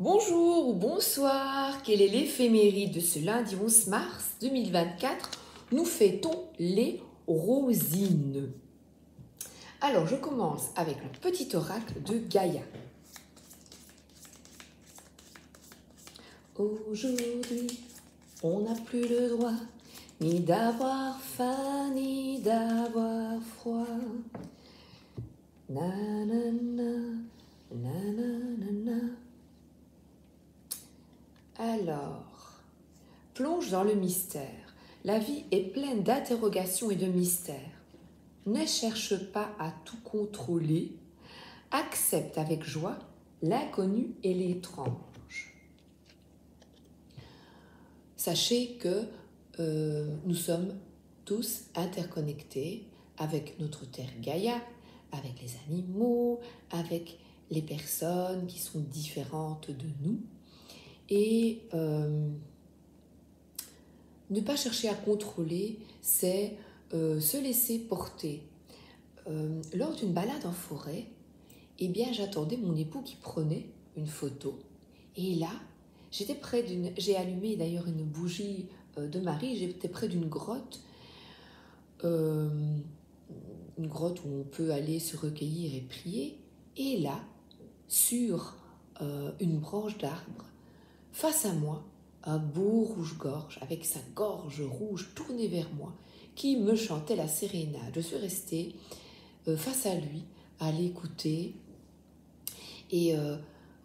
Bonjour ou bonsoir, quelle est l'éphéméride de ce lundi 11 mars 2024? Nous fêtons les rosines. Alors je commence avec le petit oracle de Gaïa. Aujourd'hui, on n'a plus le droit ni d'avoir faim ni d'avoir froid. Nanana, nanana. Alors, plonge dans le mystère. La vie est pleine d'interrogations et de mystères. Ne cherche pas à tout contrôler. Accepte avec joie l'inconnu et l'étrange. Sachez que nous sommes tous interconnectés avec notre terre Gaïa, avec les animaux, avec les personnes qui sont différentes de nous. Et ne pas chercher à contrôler, c'est se laisser porter. Lors d'une balade en forêt, eh bien, j'attendais mon époux qui prenait une photo. Et là, j'ai allumé d'ailleurs une bougie de Marie, j'étais près d'une grotte où on peut aller se recueillir et prier. Et là, sur une branche d'arbre, face à moi, un beau rouge-gorge avec sa gorge rouge tournée vers moi qui me chantait la sérénade. Je suis restée face à lui à l'écouter et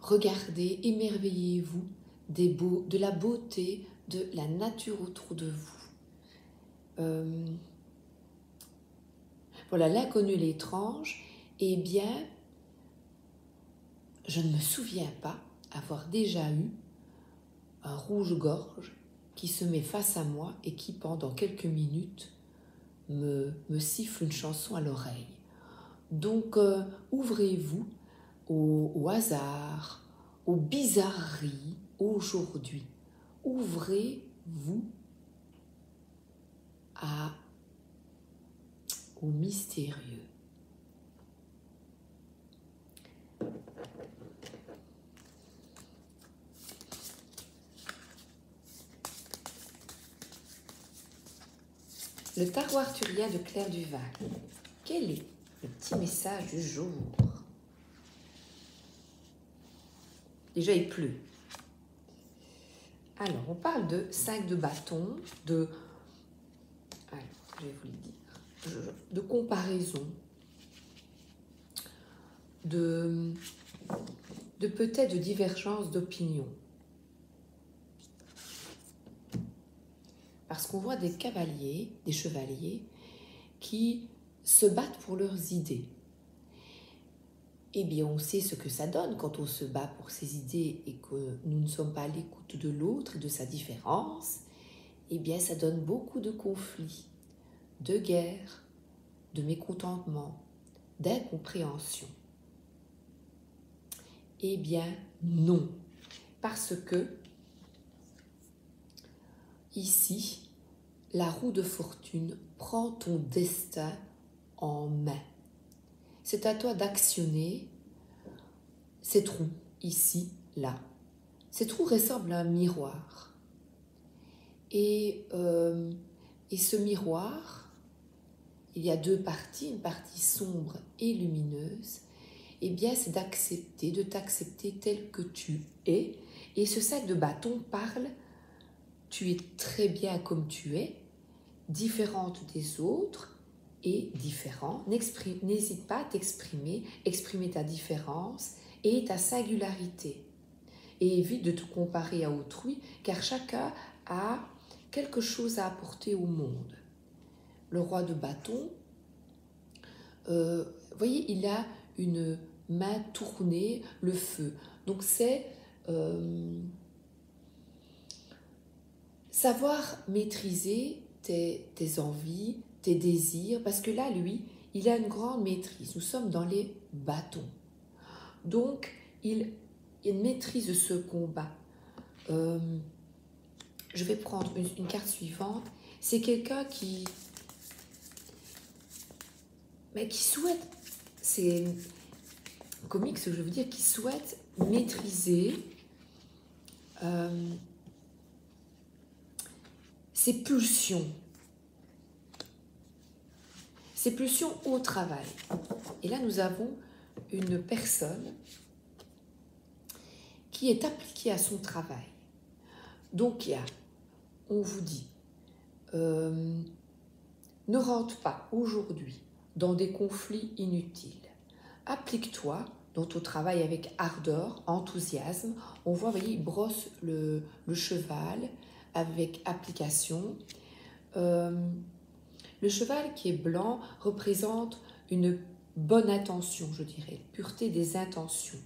regardez, émerveillez-vous de la beauté de la nature autour de vous. Voilà, l'inconnu, l'étrange, eh bien, je ne me souviens pas avoir déjà eu un rouge-gorge qui se met face à moi et qui, pendant quelques minutes, me siffle une chanson à l'oreille. Donc, ouvrez-vous au hasard, aux bizarreries aujourd'hui. Ouvrez-vous au mystérieux. Le tarot arthurien de Claire Duval. Quel est le petit message du jour? Déjà, il pleut. Alors, on parle de 5 de bâton, je vais vous le dire, de comparaison, de peut-être de divergence d'opinion. Parce qu'on voit des cavaliers, des chevaliers, qui se battent pour leurs idées. Eh bien, on sait ce que ça donne quand on se bat pour ses idées et que nous ne sommes pas à l'écoute de l'autre et de sa différence. Eh bien, ça donne beaucoup de conflits, de guerres, de mécontentement, d'incompréhension. Eh bien, non. Parce que, ici, la roue de fortune prend ton destin en main. C'est à toi d'actionner cette roue, ici, là. Cette roue ressemble à un miroir. Et ce miroir, il y a deux parties, une partie sombre et lumineuse. Eh bien, c'est d'accepter, de t'accepter tel que tu es. Et ce sac de bâton parle, tu es très bien comme tu es, différente des autres, et différent. N'hésite pas à t'exprimer, exprimer ta différence et ta singularité. Et évite de te comparer à autrui, car chacun a quelque chose à apporter au monde. Le roi de bâton, vous voyez, il a une main tournée, le feu. Donc c'est savoir maîtriser tes envies, tes désirs, parce que là, lui, il a une grande maîtrise. Nous sommes dans les bâtons. Donc, il maîtrise ce combat. Je vais prendre une carte suivante. C'est quelqu'un qui souhaite, c'est comique ce que je veux dire, qui souhaite maîtriser ces pulsions au travail. Et là, nous avons une personne qui est appliquée à son travail. Donc, on vous dit, ne rentre pas aujourd'hui dans des conflits inutiles. Applique-toi dans ton travail avec ardeur, enthousiasme. On voit, vous voyez, il brosse le cheval avec application. Le cheval qui est blanc représente une bonne intention, je dirais, pureté des intentions.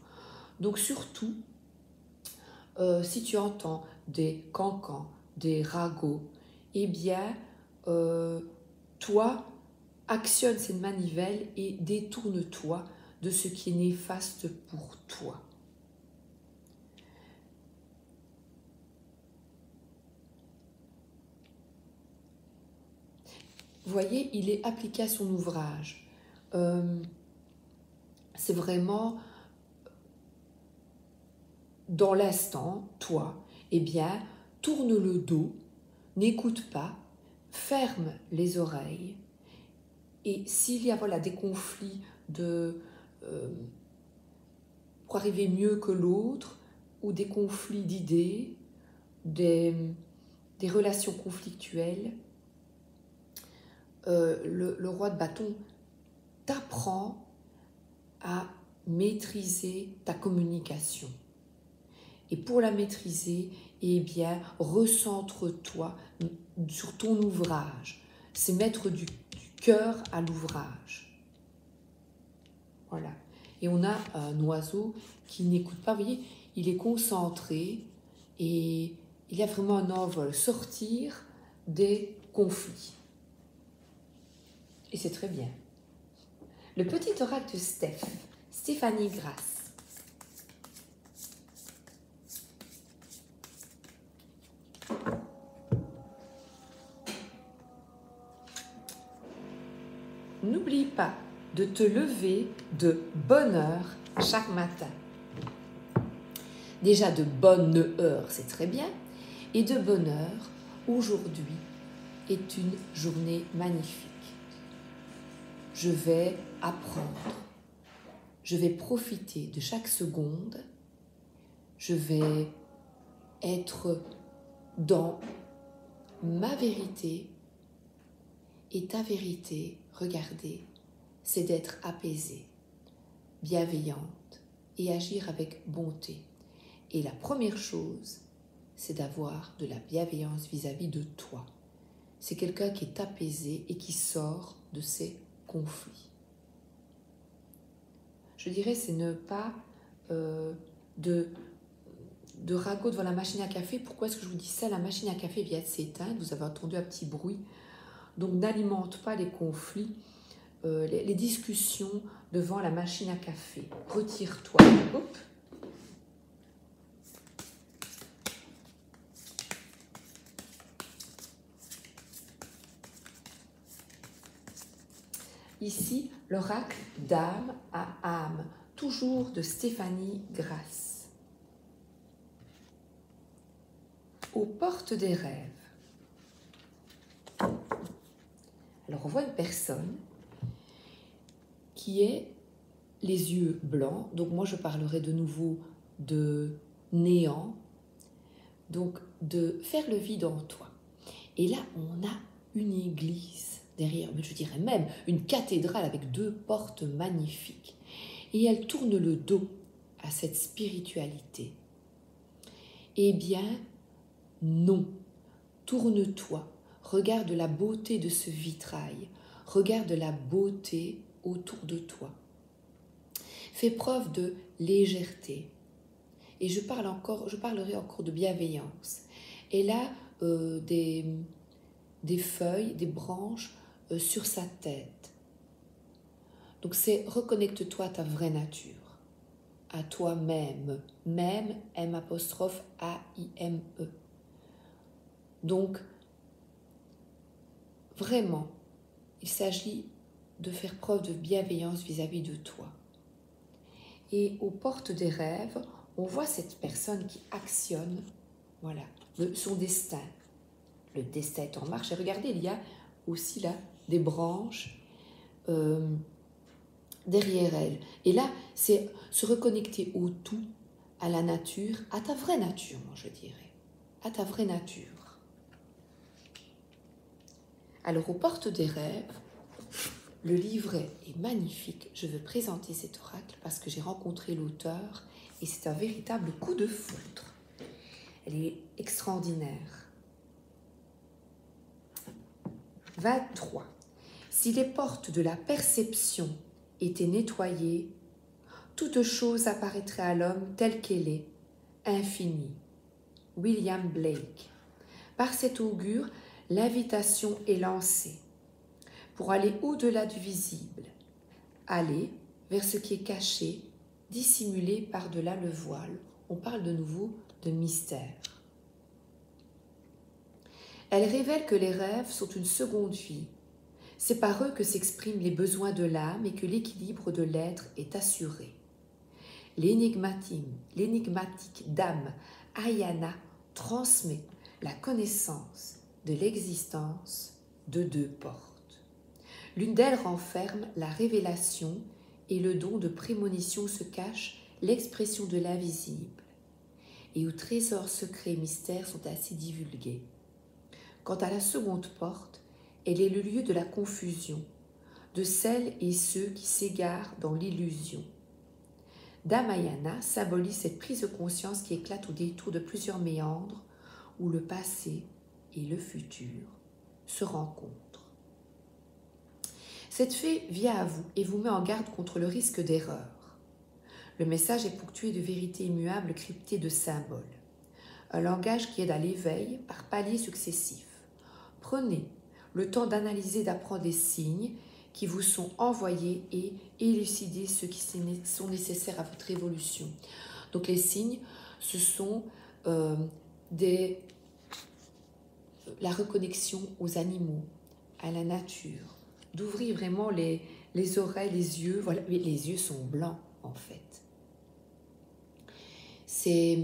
Donc surtout, si tu entends des cancans, des ragots, eh bien, toi, actionne cette manivelle et détourne-toi de ce qui est néfaste pour toi. Vous voyez, il est appliqué à son ouvrage. C'est vraiment dans l'instant, toi, eh bien, tourne le dos, n'écoute pas, ferme les oreilles. Et s'il y a voilà, des conflits pour arriver mieux que l'autre, ou des conflits d'idées, des relations conflictuelles, le roi de bâton t'apprend à maîtriser ta communication. Et pour la maîtriser, eh bien, recentre-toi sur ton ouvrage. C'est mettre du cœur à l'ouvrage. Voilà. Et on a un oiseau qui n'écoute pas, vous voyez, il est concentré et il y a vraiment un envol, sortir des conflits. Et c'est très bien. Le petit oracle de Stéphanie Grass. N'oublie pas de te lever de bonne heure chaque matin. Déjà de bonne heure, c'est très bien. Et de bonne heure, aujourd'hui est une journée magnifique. Je vais apprendre. Je vais profiter de chaque seconde. Je vais être dans ma vérité. Et ta vérité, regardez, c'est d'être apaisée, bienveillante et agir avec bonté. Et la première chose, c'est d'avoir de la bienveillance vis-à-vis de toi. C'est quelqu'un qui est apaisé et qui sort de ses conflits. Je dirais, c'est ne pas de ragot devant la machine à café. Pourquoi est-ce que je vous dis ça? La machine à café vient de s'éteindre, vous avez entendu un petit bruit. Donc n'alimente pas les conflits, les discussions devant la machine à café. Retire-toi. Hop. Ici, l'oracle d'âme à âme, toujours de Stéphanie Grass. Aux portes des rêves. Alors on voit une personne qui est les yeux blancs, donc moi je parlerai de nouveau de néant, donc de faire le vide en toi. Et là on a une église derrière, mais je dirais même une cathédrale avec 2 portes magnifiques. Et elle tourne le dos à cette spiritualité. Eh bien, non, tourne-toi, regarde la beauté de ce vitrail, regarde la beauté autour de toi. Fais preuve de légèreté. Et je parlerai encore de bienveillance. Et là, des feuilles, des branches sur sa tête. Donc c'est reconnecte-toi à ta vraie nature, à toi-même, même M'-A'-I-M-E. Donc vraiment, il s'agit de faire preuve de bienveillance vis-à-vis de toi. Et aux portes des rêves, on voit cette personne qui actionne Voilà, son destin. Le destin est en marche. Et regardez, il y a aussi là des branches derrière elle. Et là, c'est se reconnecter au tout, à la nature, à ta vraie nature, moi je dirais. À ta vraie nature. Alors, aux portes des rêves, le livret est magnifique. Je veux présenter cet oracle parce que j'ai rencontré l'auteur et c'est un véritable coup de foudre. Elle est extraordinaire. 23. Si les portes de la perception étaient nettoyées, toute chose apparaîtrait à l'homme telle qu'elle est, infinie. William Blake. Par cet augure, l'invitation est lancée pour aller au-delà du visible, aller vers ce qui est caché, dissimulé par-delà le voile. On parle de nouveau de mystère. Elle révèle que les rêves sont une seconde vie. C'est par eux que s'expriment les besoins de l'âme et que l'équilibre de l'être est assuré. L'énigmatique dame Ayana transmet la connaissance de l'existence de deux portes. L'une d'elles renferme la révélation et le don de prémonition se cache l'expression de l'invisible, et où trésors secrets et mystères sont ainsi divulgués. Quant à la seconde porte, elle est le lieu de la confusion, de celles et ceux qui s'égarent dans l'illusion. Damayana symbolise cette prise de conscience qui éclate au détour de plusieurs méandres où le passé et le futur se rencontrent. Cette fée vient à vous et vous met en garde contre le risque d'erreur. Le message est ponctué de vérités immuables cryptées de symboles. Un langage qui aide à l'éveil par paliers successifs. Prenez le temps d'analyser et d'apprendre des signes qui vous sont envoyés et élucider ceux qui sont nécessaires à votre évolution. Donc les signes, ce sont la reconnexion aux animaux, à la nature, d'ouvrir vraiment les oreilles, les yeux. Voilà, les yeux sont blancs en fait. C'est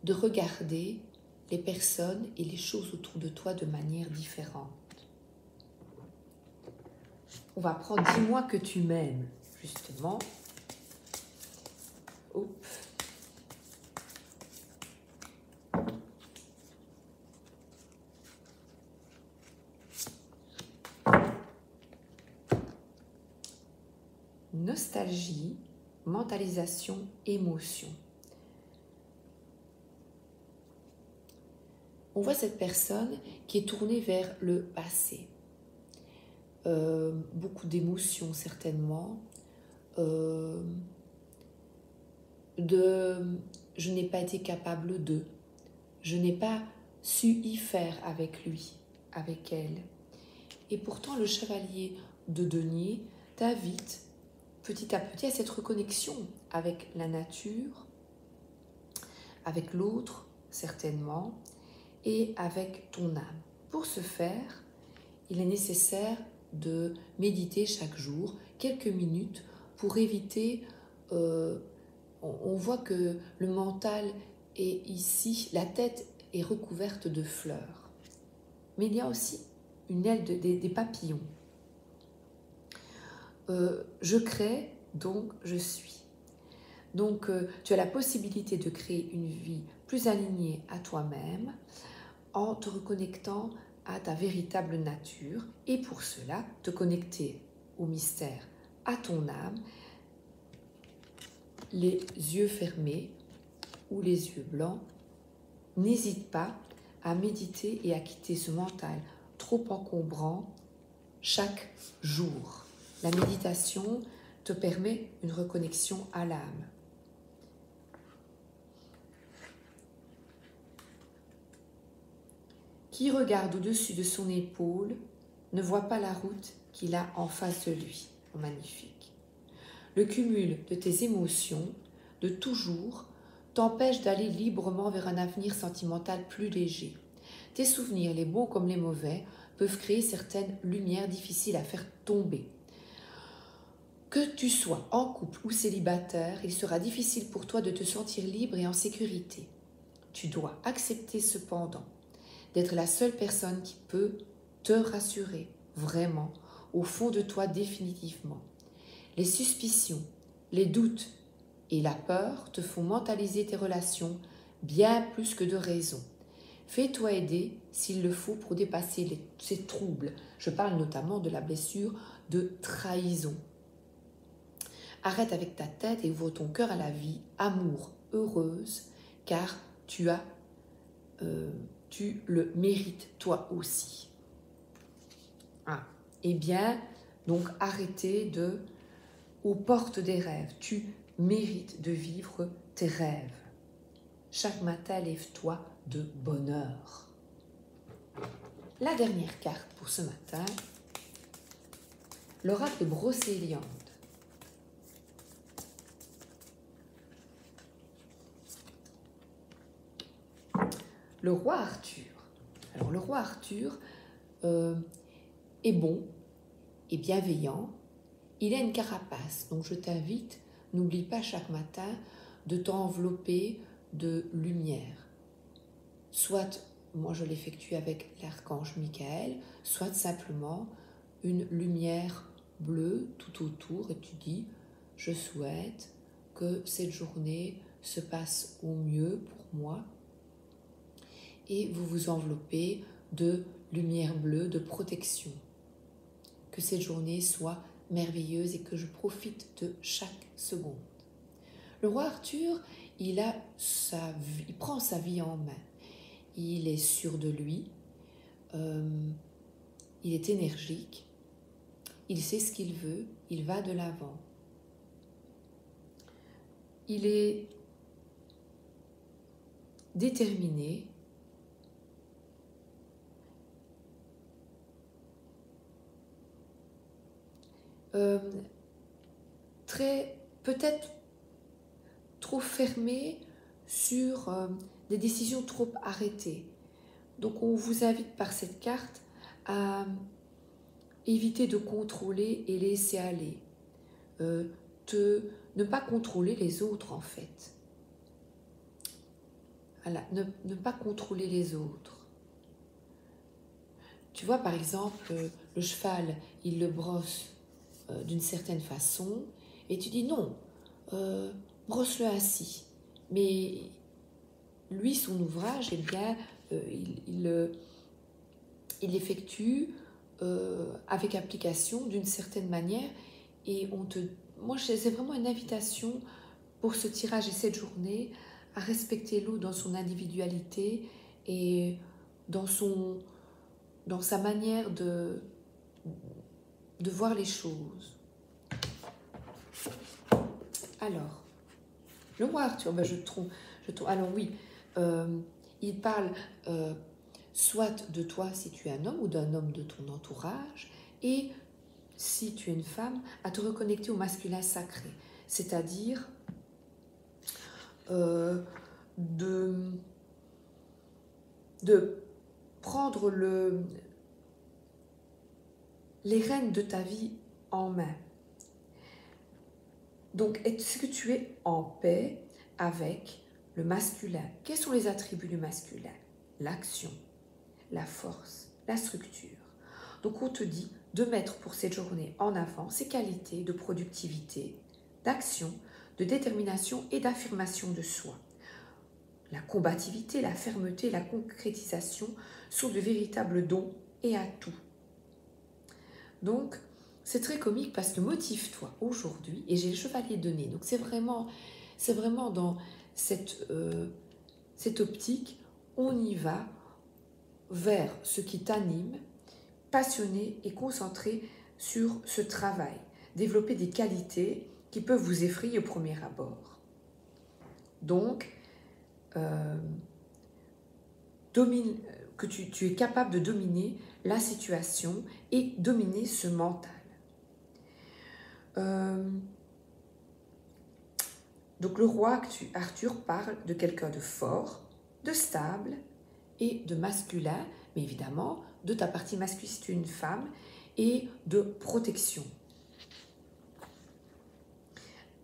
de regarder les personnes et les choses autour de toi de manière différente. On va prendre « Dis-moi que tu m'aimes », justement. Oups. Nostalgie, mentalisation, émotion. On voit cette personne qui est tournée vers le passé. Beaucoup d'émotions certainement. Je n'ai pas été capable de. Je n'ai pas su y faire avec lui, avec elle. Et pourtant, le chevalier de denier t'invite petit à petit à cette reconnexion avec la nature, avec l'autre, certainement, et avec ton âme. Pour ce faire, il est nécessaire de méditer chaque jour, quelques minutes, pour éviter... on voit que le mental est ici, la tête est recouverte de fleurs. Mais il y a aussi une aile des papillons. Je crée, donc je suis. Donc tu as la possibilité de créer une vie plus alignée à toi-même en te reconnectant à ta véritable nature et pour cela te connecter au mystère, à ton âme, les yeux fermés ou les yeux blancs. N'hésite pas à méditer et à quitter ce mental trop encombrant chaque jour. La méditation te permet une reconnexion à l'âme. Qui regarde au-dessus de son épaule ne voit pas la route qu'il a en face de lui. Magnifique. Le cumul de tes émotions, de toujours, t'empêche d'aller librement vers un avenir sentimental plus léger. Tes souvenirs, les bons comme les mauvais, peuvent créer certaines lumières difficiles à faire tomber. Que tu sois en couple ou célibataire, il sera difficile pour toi de te sentir libre et en sécurité. Tu dois accepter cependant d'être la seule personne qui peut te rassurer, vraiment, au fond de toi définitivement. Les suspicions, les doutes et la peur te font mentaliser tes relations bien plus que de raison. Fais-toi aider s'il le faut pour dépasser ces troubles. Je parle notamment de la blessure de trahison. Arrête avec ta tête et ouvre ton cœur à la vie, amour, heureuse, car tu le mérites toi aussi. Ah, eh bien, donc arrêtez aux portes des rêves. Tu mérites de vivre tes rêves. Chaque matin, lève-toi de bonne heure. La dernière carte pour ce matin, l'oracle de Brocéliande. Le roi Arthur. Alors, le roi Arthur est bon et bienveillant. Il a une carapace, donc je t'invite, n'oublie pas chaque matin de t'envelopper de lumière. Soit, moi je l'effectue avec l'archange Michael, soit simplement une lumière bleue tout autour et tu dis, je souhaite que cette journée se passe au mieux pour moi. Et vous vous enveloppez de lumière bleue, de protection. Que cette journée soit merveilleuse et que je profite de chaque seconde. Le roi Arthur, il prend sa vie en main. Il est sûr de lui, il est énergique, il sait ce qu'il veut, il va de l'avant. Il est déterminé. Peut-être trop fermé sur des décisions trop arrêtées. Donc on vous invite par cette carte à éviter de contrôler et laisser aller. Ne pas contrôler les autres en fait. Voilà, ne pas contrôler les autres. Tu vois par exemple, le cheval, il le brosse d'une certaine façon et tu dis non, brosse-le ainsi. Mais lui, son ouvrage, eh bien, il effectue avec application d'une certaine manière et moi, c'est vraiment une invitation pour ce tirage et cette journée à respecter l'autre dans son individualité et dans sa manière de voir les choses. Alors, le roi Arthur, ben alors oui, il parle soit de toi si tu es un homme ou d'un homme de ton entourage, et si tu es une femme, à te reconnecter au masculin sacré, c'est-à-dire de prendre les rênes de ta vie en main. Donc, est-ce que tu es en paix avec le masculin? Quels sont les attributs du masculin? L'action, la force, la structure. Donc, on te dit de mettre pour cette journée en avant ses qualités de productivité, d'action, de détermination et d'affirmation de soi. La combativité, la fermeté, la concrétisation sont de véritables dons et atouts. Donc, c'est très comique parce que motive-toi aujourd'hui, et j'ai le chevalier de nez, donc c'est vraiment dans cette optique, on y va vers ce qui t'anime, passionné et concentré sur ce travail, développer des qualités qui peuvent vous effrayer au premier abord. Donc, que tu es capable de dominer la situation et dominer ce mental. Donc le roi Arthur parle de quelqu'un de fort, de stable et de masculin, mais évidemment de ta partie masculine si tu es une femme, et de protection.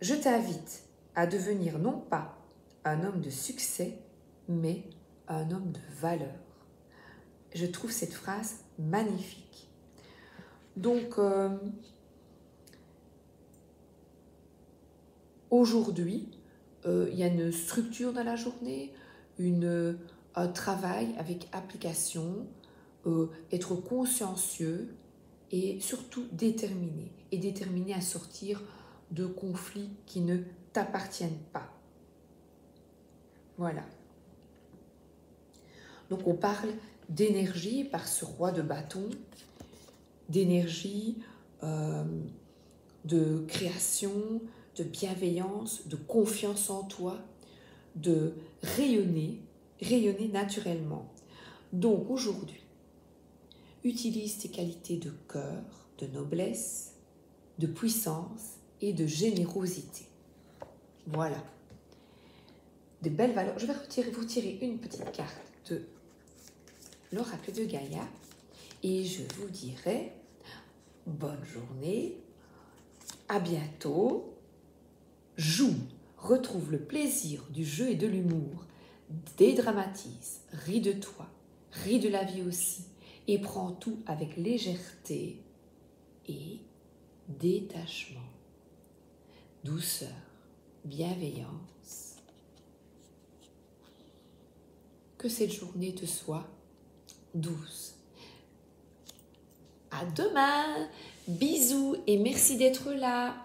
Je t'invite à devenir non pas un homme de succès, mais un homme de valeur. Je trouve cette phrase magnifique. Donc, aujourd'hui, il y a une structure dans la journée, un travail avec application, être consciencieux et surtout déterminé. Et déterminé à sortir de conflits qui ne t'appartiennent pas. Voilà. Donc on parle d'énergie par ce roi de bâton, d'énergie, de création, de bienveillance, de confiance en toi, de rayonner naturellement. Donc aujourd'hui, utilise tes qualités de cœur, de noblesse, de puissance et de générosité. Voilà. De belles valeurs. Je vais vous tirer une petite carte de l'oracle de Gaïa et je vous dirai bonne journée, à bientôt, joue, retrouve le plaisir du jeu et de l'humour, dédramatise, ris de toi, ris de la vie aussi et prends tout avec légèreté et détachement, douceur, bienveillance. Que cette journée te soit douce. À demain, bisous et merci d'être là.